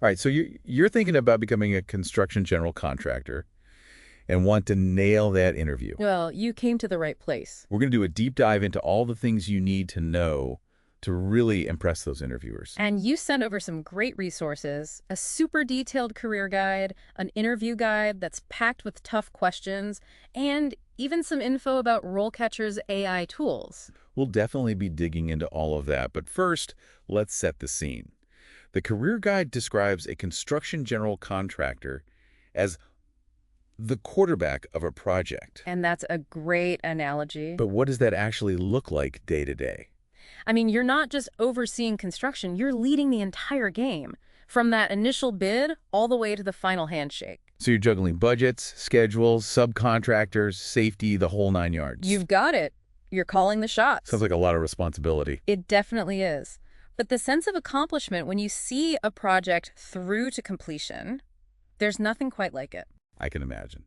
All right, so you're thinking about becoming a construction general contractor and want to nail that interview. Well, you came to the right place. We're going to do a deep dive into all the things you need to know to really impress those interviewers. And you sent over some great resources, a super detailed career guide, an interview guide that's packed with tough questions, and even some info about RoleCatcher's AI tools. We'll definitely be digging into all of that, but first, let's set the scene. The career guide describes a construction general contractor as the quarterback of a project. And that's a great analogy. But what does that actually look like day to day? I mean, you're not just overseeing construction, you're leading the entire game, from that initial bid all the way to the final handshake. So you're juggling budgets, schedules, subcontractors, safety, the whole nine yards. You've got it. You're calling the shots. Sounds like a lot of responsibility. It definitely is. But the sense of accomplishment when you see a project through to completion, there's nothing quite like it. I can imagine.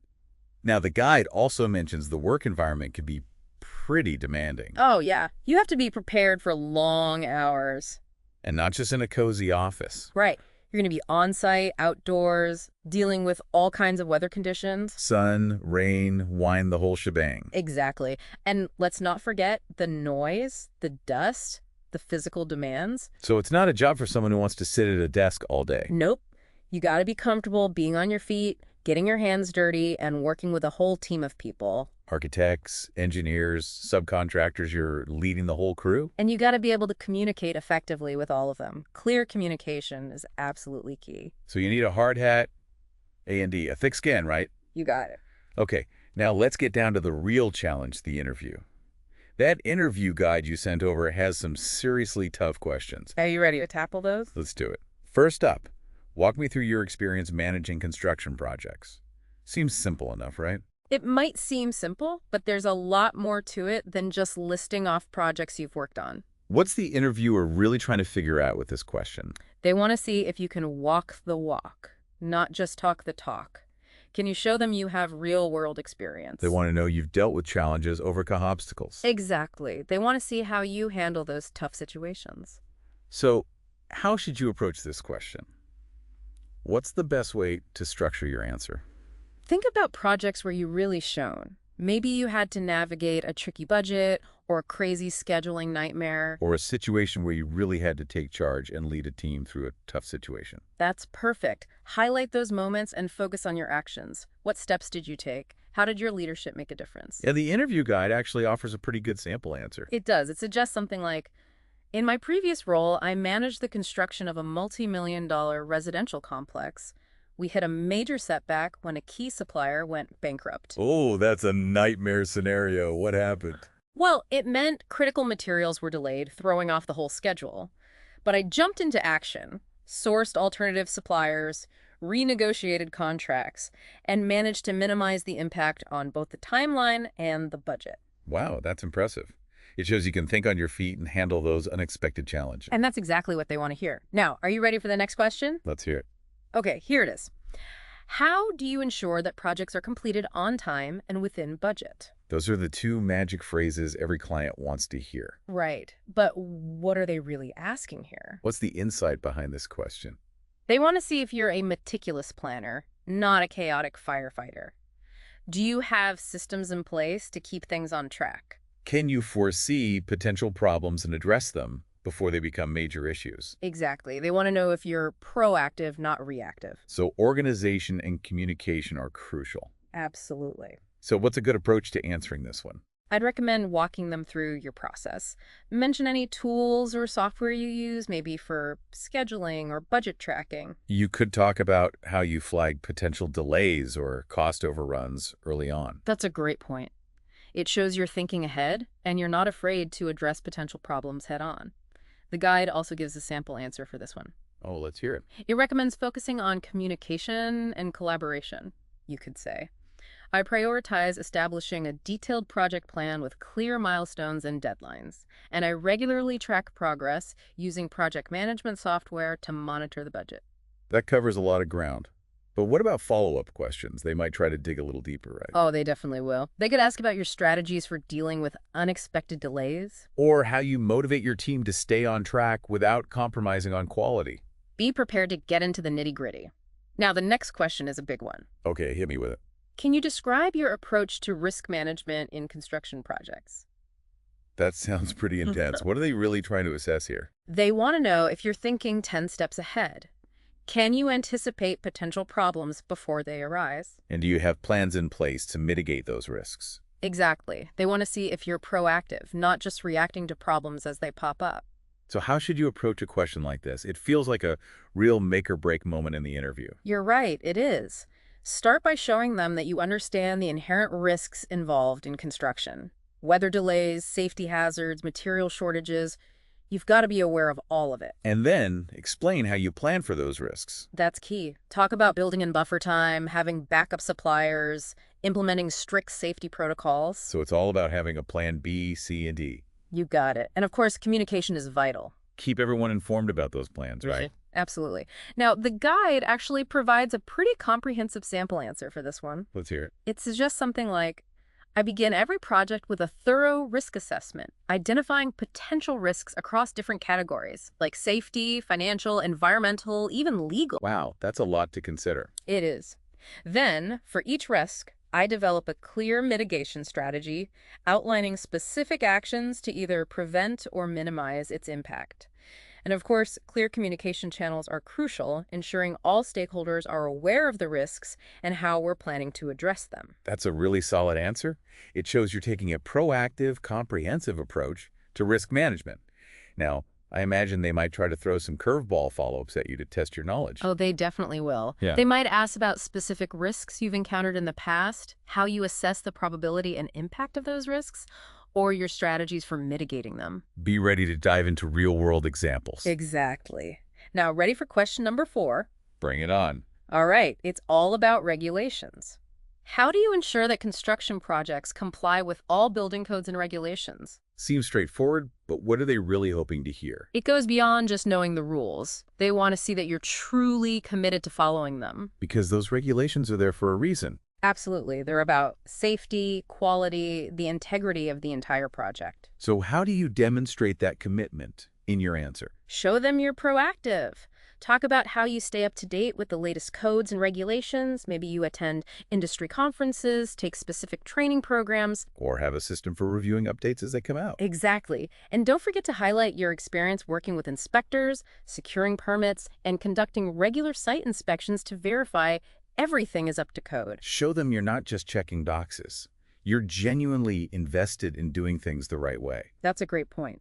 Now, the guide also mentions the work environment can be pretty demanding. Oh, yeah. You have to be prepared for long hours. And not just in a cozy office. Right. You're going to be on-site, outdoors, dealing with all kinds of weather conditions. Sun, rain, wind, the whole shebang. Exactly. And let's not forget the noise, the dust, the physical demands. So it's not a job for someone who wants to sit at a desk all day. Nope. You got to be comfortable being on your feet, getting your hands dirty, and working with a whole team of people. Architects, engineers, subcontractors, you're leading the whole crew? And you got to be able to communicate effectively with all of them. Clear communication is absolutely key. So you need a hard hat, A&D, a thick skin, right? You got it. Okay, now let's get down to the real challenge, the interview. That interview guide you sent over has some seriously tough questions. Are you ready to tackle those? Let's do it. First up, walk me through your experience managing construction projects. Seems simple enough, right? It might seem simple, but there's a lot more to it than just listing off projects you've worked on. What's the interviewer really trying to figure out with this question? They want to see if you can walk the walk, not just talk the talk. Can you show them you have real-world experience? They want to know you've dealt with challenges, overcome obstacles. Exactly. They want to see how you handle those tough situations. So, how should you approach this question? What's the best way to structure your answer? Think about projects where you really shone. Maybe you had to navigate a tricky budget or a crazy scheduling nightmare. Or a situation where you really had to take charge and lead a team through a tough situation. That's perfect. Highlight those moments and focus on your actions. What steps did you take? How did your leadership make a difference? Yeah, the interview guide actually offers a pretty good sample answer. It does. It suggests something like, in my previous role, I managed the construction of a multi-million-dollar residential complex. We hit a major setback when a key supplier went bankrupt. Oh, that's a nightmare scenario. What happened? Well, it meant critical materials were delayed, throwing off the whole schedule. But I jumped into action, sourced alternative suppliers, renegotiated contracts, and managed to minimize the impact on both the timeline and the budget. Wow, that's impressive. It shows you can think on your feet and handle those unexpected challenges. And that's exactly what they want to hear. Now, are you ready for the next question? Let's hear it. Okay, here it is. How do you ensure that projects are completed on time and within budget? Those are the two magic phrases every client wants to hear. Right. But what are they really asking here? What's the insight behind this question? They want to see if you're a meticulous planner, not a chaotic firefighter. Do you have systems in place to keep things on track? Can you foresee potential problems and address them before they become major issues? Exactly. They want to know if you're proactive, not reactive. So organization and communication are crucial. Absolutely. So what's a good approach to answering this one? I'd recommend walking them through your process. Mention any tools or software you use, maybe for scheduling or budget tracking. You could talk about how you flag potential delays or cost overruns early on. That's a great point. It shows you're thinking ahead and you're not afraid to address potential problems head on. The guide also gives a sample answer for this one. Oh, let's hear it. It recommends focusing on communication and collaboration, you could say. I prioritize establishing a detailed project plan with clear milestones and deadlines, and I regularly track progress using project management software to monitor the budget. That covers a lot of ground. But what about follow-up questions? They might try to dig a little deeper, right? Oh, they definitely will. They could ask about your strategies for dealing with unexpected delays. Or how you motivate your team to stay on track without compromising on quality. Be prepared to get into the nitty-gritty. Now, the next question is a big one. Okay, hit me with it. Can you describe your approach to risk management in construction projects? That sounds pretty intense. What are they really trying to assess here? They want to know if you're thinking 10 steps ahead. Can you anticipate potential problems before they arise? And do you have plans in place to mitigate those risks? Exactly. They want to see if you're proactive, not just reacting to problems as they pop up. So how should you approach a question like this? It feels like a real make-or-break moment in the interview. You're right, it is. Start by showing them that you understand the inherent risks involved in construction. Weather delays, safety hazards, material shortages. You've got to be aware of all of it. And then explain how you plan for those risks. That's key. Talk about building in buffer time, having backup suppliers, implementing strict safety protocols. So it's all about having a plan B, C, and D. You got it. And of course, communication is vital. Keep everyone informed about those plans, right? Absolutely. Now, the guide actually provides a pretty comprehensive sample answer for this one. Let's hear it. It suggests something like, I begin every project with a thorough risk assessment, identifying potential risks across different categories, like safety, financial, environmental, even legal. Wow, that's a lot to consider. It is. Then, for each risk, I develop a clear mitigation strategy, outlining specific actions to either prevent or minimize its impact. And of course, clear communication channels are crucial, ensuring all stakeholders are aware of the risks and how we're planning to address them. That's a really solid answer. It shows you're taking a proactive, comprehensive approach to risk management. Now, I imagine they might try to throw some curveball follow-ups at you to test your knowledge. Oh, they definitely will. Yeah. They might ask about specific risks you've encountered in the past, how you assess the probability and impact of those risks, or your strategies for mitigating them. Be ready to dive into real-world examples. Exactly. Now, ready for question number 4? Bring it on. All right, it's all about regulations. How do you ensure that construction projects comply with all building codes and regulations? Seems straightforward, but what are they really hoping to hear? It goes beyond just knowing the rules. They want to see that you're truly committed to following them. Because those regulations are there for a reason. Absolutely. They're about safety, quality, the integrity of the entire project. So how do you demonstrate that commitment in your answer? Show them you're proactive. Talk about how you stay up to date with the latest codes and regulations. Maybe you attend industry conferences, take specific training programs. Or have a system for reviewing updates as they come out. Exactly. And don't forget to highlight your experience working with inspectors, securing permits, and conducting regular site inspections to verify everything is up to code. Show them you're not just checking boxes. You're genuinely invested in doing things the right way. That's a great point.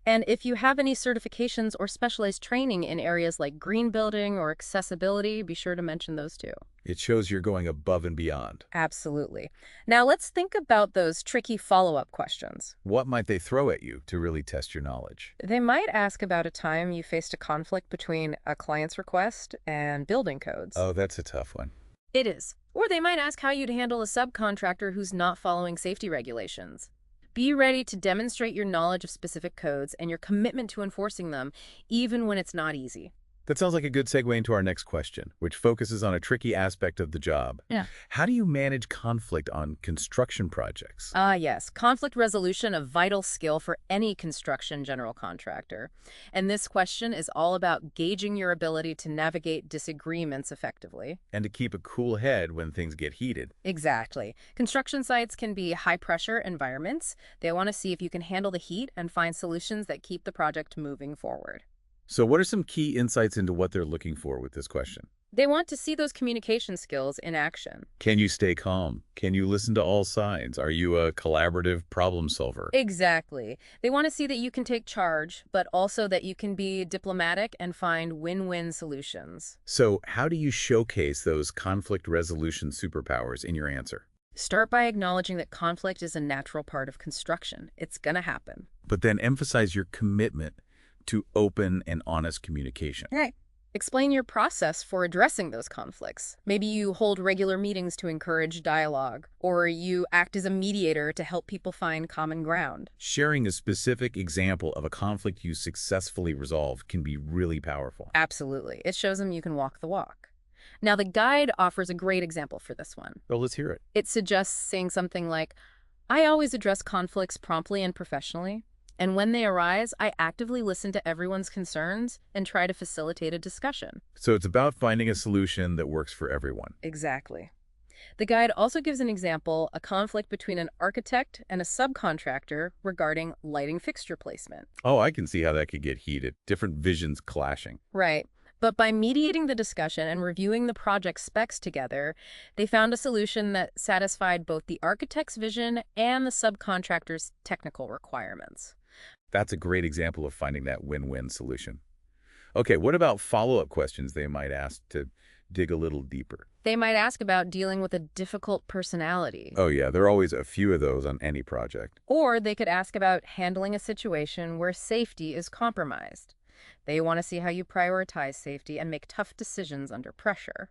And if you have any certifications or specialized training in areas like green building or accessibility, be sure to mention those too. It shows you're going above and beyond. Absolutely. Now let's think about those tricky follow-up questions. What might they throw at you to really test your knowledge? They might ask about a time you faced a conflict between a client's request and building codes. Oh, that's a tough one. It is. Or they might ask how you'd handle a subcontractor who's not following safety regulations. Be ready to demonstrate your knowledge of specific codes and your commitment to enforcing them, even when it's not easy. That sounds like a good segue into our next question, which focuses on a tricky aspect of the job. Yeah. How do you manage conflict on construction projects? Yes. Conflict resolution, a vital skill for any construction general contractor. And this question is all about gauging your ability to navigate disagreements effectively. And to keep a cool head when things get heated. Exactly. Construction sites can be high-pressure environments. They want to see if you can handle the heat and find solutions that keep the project moving forward. So what are some key insights into what they're looking for with this question? They want to see those communication skills in action. Can you stay calm? Can you listen to all sides? Are you a collaborative problem solver? Exactly. They want to see that you can take charge, but also that you can be diplomatic and find win-win solutions. So how do you showcase those conflict resolution superpowers in your answer? Start by acknowledging that conflict is a natural part of construction. It's going to happen. But then emphasize your commitment to open and honest communication. Right. Explain your process for addressing those conflicts. Maybe you hold regular meetings to encourage dialogue, or you act as a mediator to help people find common ground. Sharing a specific example of a conflict you successfully resolved can be really powerful. Absolutely. It shows them you can walk the walk. Now, the guide offers a great example for this one. Well, let's hear it. It suggests saying something like, I always address conflicts promptly and professionally. And when they arise, I actively listen to everyone's concerns and try to facilitate a discussion. So it's about finding a solution that works for everyone. Exactly. The guide also gives an example, a conflict between an architect and a subcontractor regarding lighting fixture placement. Oh, I can see how that could get heated. Different visions clashing. Right. But by mediating the discussion and reviewing the project specs together, they found a solution that satisfied both the architect's vision and the subcontractor's technical requirements. That's a great example of finding that win-win solution. Okay, what about follow-up questions they might ask to dig a little deeper? They might ask about dealing with a difficult personality. Oh yeah, there are always a few of those on any project. Or they could ask about handling a situation where safety is compromised. They want to see how you prioritize safety and make tough decisions under pressure.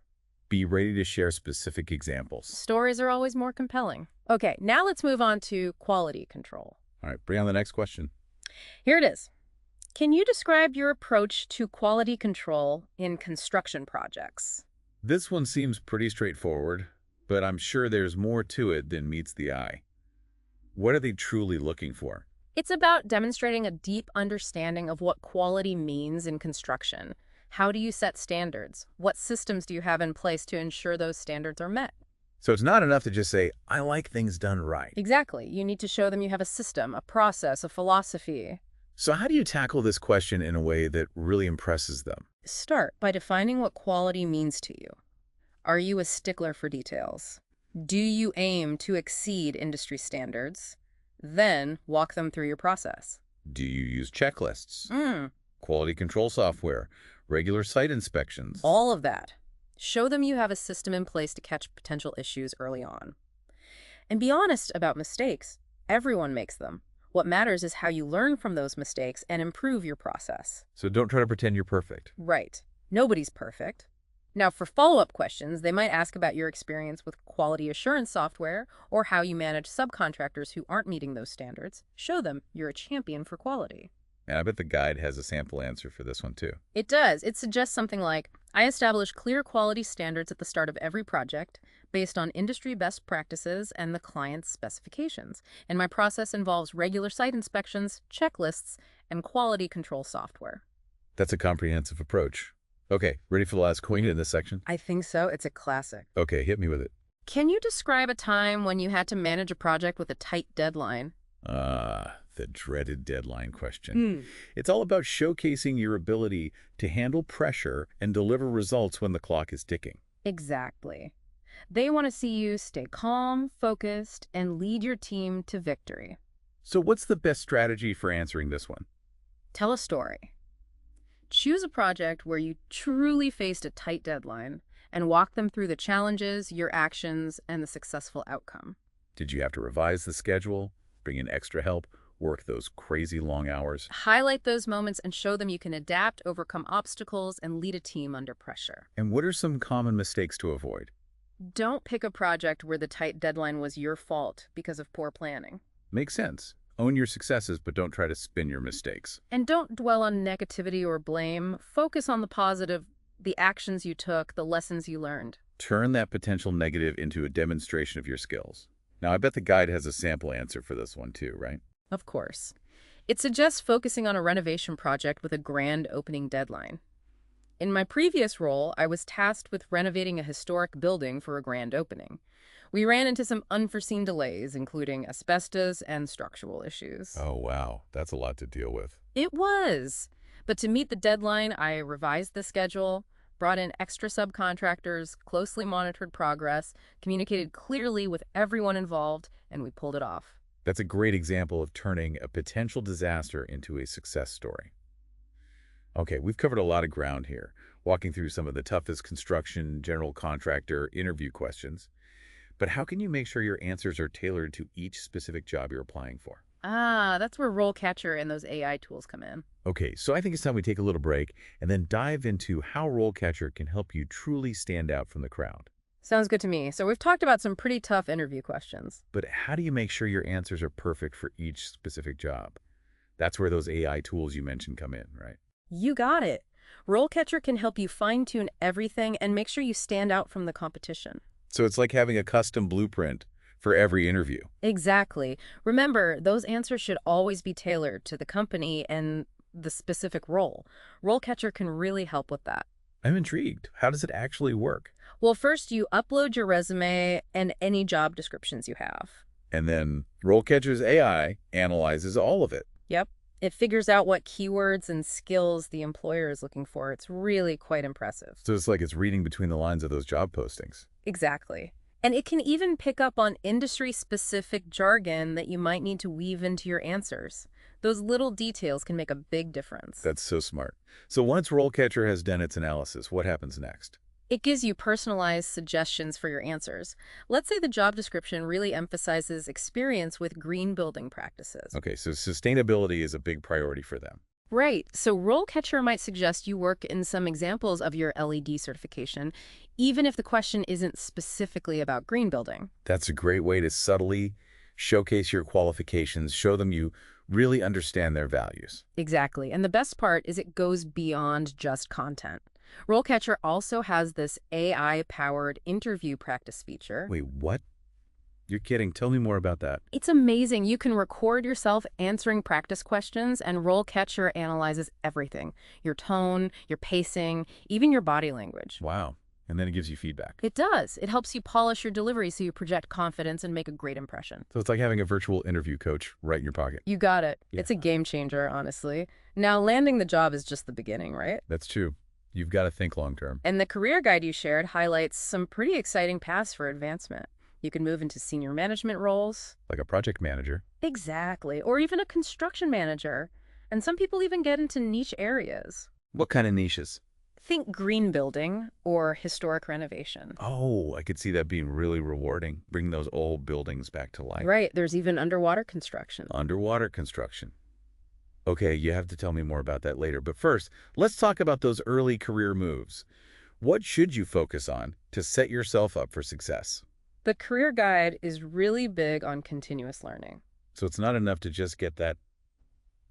Be ready to share specific examples. Stories are always more compelling. Okay, now let's move on to quality control. All right, bring on the next question. Here it is. Can you describe your approach to quality control in construction projects? This one seems pretty straightforward, but I'm sure there's more to it than meets the eye. What are they truly looking for? It's about demonstrating a deep understanding of what quality means in construction. How do you set standards? What systems do you have in place to ensure those standards are met? So it's not enough to just say, I like things done right. Exactly. You need to show them you have a system, a process, a philosophy. So how do you tackle this question in a way that really impresses them? Start by defining what quality means to you. Are you a stickler for details? Do you aim to exceed industry standards? Then walk them through your process. Do you use checklists, quality control software, regular site inspections? All of that. Show them you have a system in place to catch potential issues early on. And be honest about mistakes. Everyone makes them. What matters is how you learn from those mistakes and improve your process. So don't try to pretend you're perfect. Right. Nobody's perfect. Now, for follow-up questions, they might ask about your experience with quality assurance software or how you manage subcontractors who aren't meeting those standards. Show them you're a champion for quality. And I bet the guide has a sample answer for this one too. It does. It suggests something like, I establish clear quality standards at the start of every project based on industry best practices and the client's specifications. And my process involves regular site inspections, checklists, and quality control software. That's a comprehensive approach. Okay, ready for the last point in this section? I think so. It's a classic. Okay, hit me with it. Can you describe a time when you had to manage a project with a tight deadline? The dreaded deadline question. It's all about showcasing your ability to handle pressure and deliver results when the clock is ticking. Exactly. They want to see you stay calm, focused, and lead your team to victory. So what's the best strategy for answering this one? Tell a story. Choose a project where you truly faced a tight deadline and walk them through the challenges, your actions, and the successful outcome. Did you have to revise the schedule, bring in extra help, work those crazy long hours? Highlight those moments and show them you can adapt, overcome obstacles, and lead a team under pressure. And what are some common mistakes to avoid? Don't pick a project where the tight deadline was your fault because of poor planning. Makes sense. Own your successes, but don't try to spin your mistakes. And don't dwell on negativity or blame. Focus on the positive, the actions you took, the lessons you learned. Turn that potential negative into a demonstration of your skills. Now, I bet the guide has a sample answer for this one too, right? Of course. It suggests focusing on a renovation project with a grand opening deadline. In my previous role, I was tasked with renovating a historic building for a grand opening. We ran into some unforeseen delays, including asbestos and structural issues. Oh, wow. That's a lot to deal with. It was. But to meet the deadline, I revised the schedule, brought in extra subcontractors, closely monitored progress, communicated clearly with everyone involved, and we pulled it off. That's a great example of turning a potential disaster into a success story. Okay, we've covered a lot of ground here, walking through some of the toughest construction general contractor interview questions. But how can you make sure your answers are tailored to each specific job you're applying for? That's where RoleCatcher and those AI tools come in. Okay, so I think it's time we take a little break and then dive into how RoleCatcher can help you truly stand out from the crowd. Sounds good to me. So we've talked about some pretty tough interview questions. But how do you make sure your answers are perfect for each specific job? That's where those AI tools you mentioned come in, right? You got it. RoleCatcher can help you fine-tune everything and make sure you stand out from the competition. So it's like having a custom blueprint for every interview. Exactly. Remember, those answers should always be tailored to the company and the specific role. RoleCatcher can really help with that. I'm intrigued. How does it actually work? Well, first you upload your resume and any job descriptions you have. And then RoleCatcher's AI analyzes all of it. Yep. It figures out what keywords and skills the employer is looking for. It's really quite impressive. So it's like it's reading between the lines of those job postings. Exactly. And it can even pick up on industry-specific jargon that you might need to weave into your answers. Those little details can make a big difference. That's so smart. So once RoleCatcher has done its analysis, what happens next? It gives you personalized suggestions for your answers. Let's say the job description really emphasizes experience with green building practices. Okay, so sustainability is a big priority for them. Right. So RoleCatcher might suggest you work in some examples of your LED certification, even if the question isn't specifically about green building. That's a great way to subtly showcase your qualifications, show them you really understand their values. Exactly. And the best part is it goes beyond just content. RoleCatcher also has this AI-powered interview practice feature. Wait, what? You're kidding. Tell me more about that. It's amazing. You can record yourself answering practice questions, and RoleCatcher analyzes everything. Your tone, your pacing, even your body language. Wow. And then it gives you feedback. It does. It helps you polish your delivery so you project confidence and make a great impression. So it's like having a virtual interview coach right in your pocket. You got it. Yeah. It's a game changer, honestly. Now, landing the job is just the beginning, right? That's true. You've got to think long term. And the career guide you shared highlights some pretty exciting paths for advancement. You can move into senior management roles. Like a project manager. Exactly. Or even a construction manager. And some people even get into niche areas. What kind of niches? Think green building or historic renovation. Oh, I could see that being really rewarding, bringing those old buildings back to life. Right. There's even underwater construction. Underwater construction. Okay, you have to tell me more about that later. But first, let's talk about those early career moves. What should you focus on to set yourself up for success? The career guide is really big on continuous learning. So it's not enough to just get that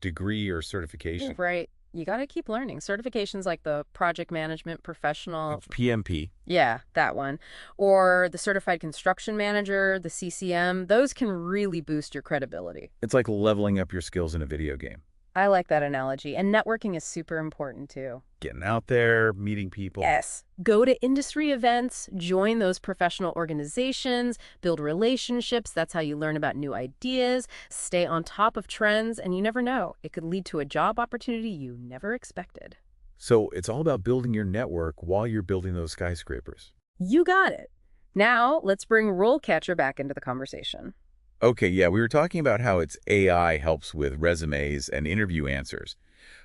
degree or certification. Right. You got to keep learning. Certifications like the Project Management Professional. PMP. Yeah, that one. Or the Certified Construction Manager, the CCM. Those can really boost your credibility. It's like leveling up your skills in a video game. I like that analogy. And networking is super important too. Getting out there, meeting people. Yes. Go to industry events, join those professional organizations, build relationships. That's how you learn about new ideas, stay on top of trends, and you never know. It could lead to a job opportunity you never expected. So it's all about building your network while you're building those skyscrapers. You got it. Now, let's bring RoleCatcher back into the conversation. Okay, yeah, we were talking about how its AI helps with resumes and interview answers.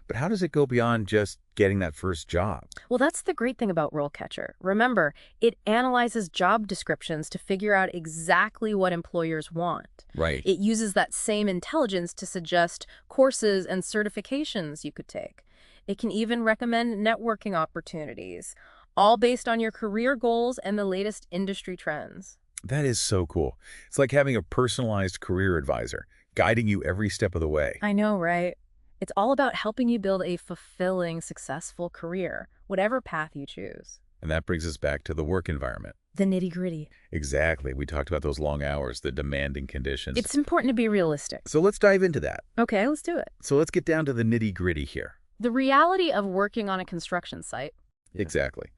But how does it go beyond just getting that first job? Well, that's the great thing about RoleCatcher. Remember, it analyzes job descriptions to figure out exactly what employers want. Right. It uses that same intelligence to suggest courses and certifications you could take. It can even recommend networking opportunities, all based on your career goals and the latest industry trends. That is so cool. It's like having a personalized career advisor, guiding you every step of the way. I know, right? It's all about helping you build a fulfilling, successful career, whatever path you choose. And that brings us back to the work environment. The nitty-gritty. Exactly. We talked about those long hours, the demanding conditions. It's important to be realistic. So let's dive into that. Okay, let's do it. So let's get down to the nitty-gritty here. The reality of working on a construction site. Exactly.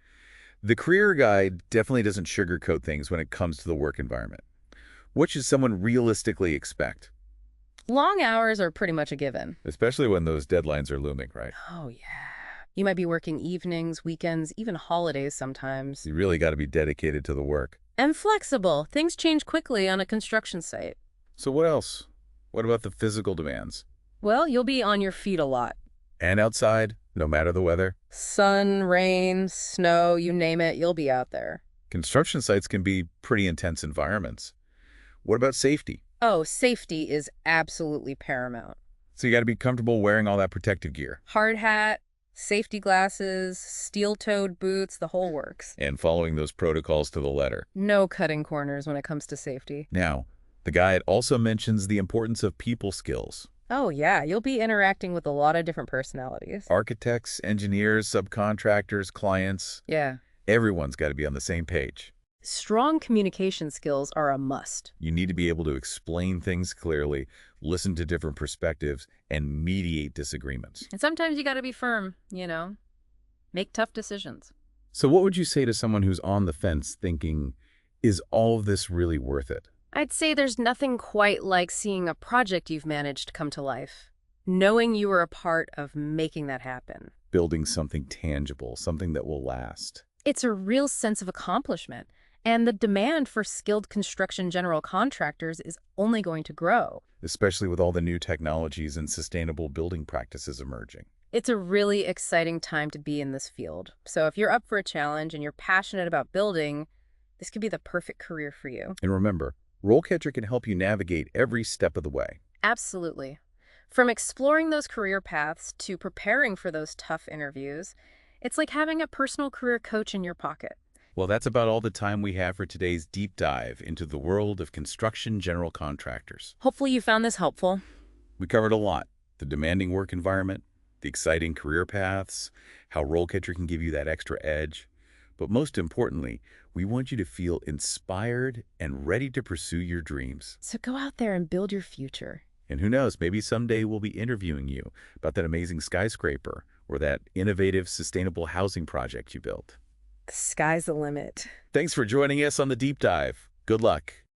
The career guide definitely doesn't sugarcoat things when it comes to the work environment. What should someone realistically expect? Long hours are pretty much a given. Especially when those deadlines are looming, right? Oh, yeah. You might be working evenings, weekends, even holidays sometimes. You really got to be dedicated to the work. And flexible. Things change quickly on a construction site. So what else? What about the physical demands? Well, you'll be on your feet a lot. And outside, no matter the weather? Sun, rain, snow, you name it, you'll be out there. Construction sites can be pretty intense environments. What about safety? Oh, safety is absolutely paramount. So you got to be comfortable wearing all that protective gear. Hard hat, safety glasses, steel-toed boots, the whole works. And following those protocols to the letter. No cutting corners when it comes to safety. Now, the guide also mentions the importance of people skills. Oh, yeah, you'll be interacting with a lot of different personalities. Architects, engineers, subcontractors, clients. Yeah. Everyone's got to be on the same page. Strong communication skills are a must. You need to be able to explain things clearly, listen to different perspectives, and mediate disagreements. And sometimes you got to be firm, make tough decisions. So what would you say to someone who's on the fence thinking, is all of this really worth it? I'd say there's nothing quite like seeing a project you've managed come to life, knowing you were a part of making that happen. Building something tangible, something that will last. It's a real sense of accomplishment, and the demand for skilled construction general contractors is only going to grow. Especially with all the new technologies and sustainable building practices emerging. It's a really exciting time to be in this field. So if you're up for a challenge and you're passionate about building, this could be the perfect career for you. And remember, RoleCatcher can help you navigate every step of the way. Absolutely. From exploring those career paths to preparing for those tough interviews, it's like having a personal career coach in your pocket. Well, that's about all the time we have for today's deep dive into the world of construction general contractors. Hopefully you found this helpful. We covered a lot: the demanding work environment, the exciting career paths, how RoleCatcher can give you that extra edge. But most importantly, we want you to feel inspired and ready to pursue your dreams. So go out there and build your future. And who knows, maybe someday we'll be interviewing you about that amazing skyscraper or that innovative, sustainable housing project you built. The sky's the limit. Thanks for joining us on the Deep Dive. Good luck.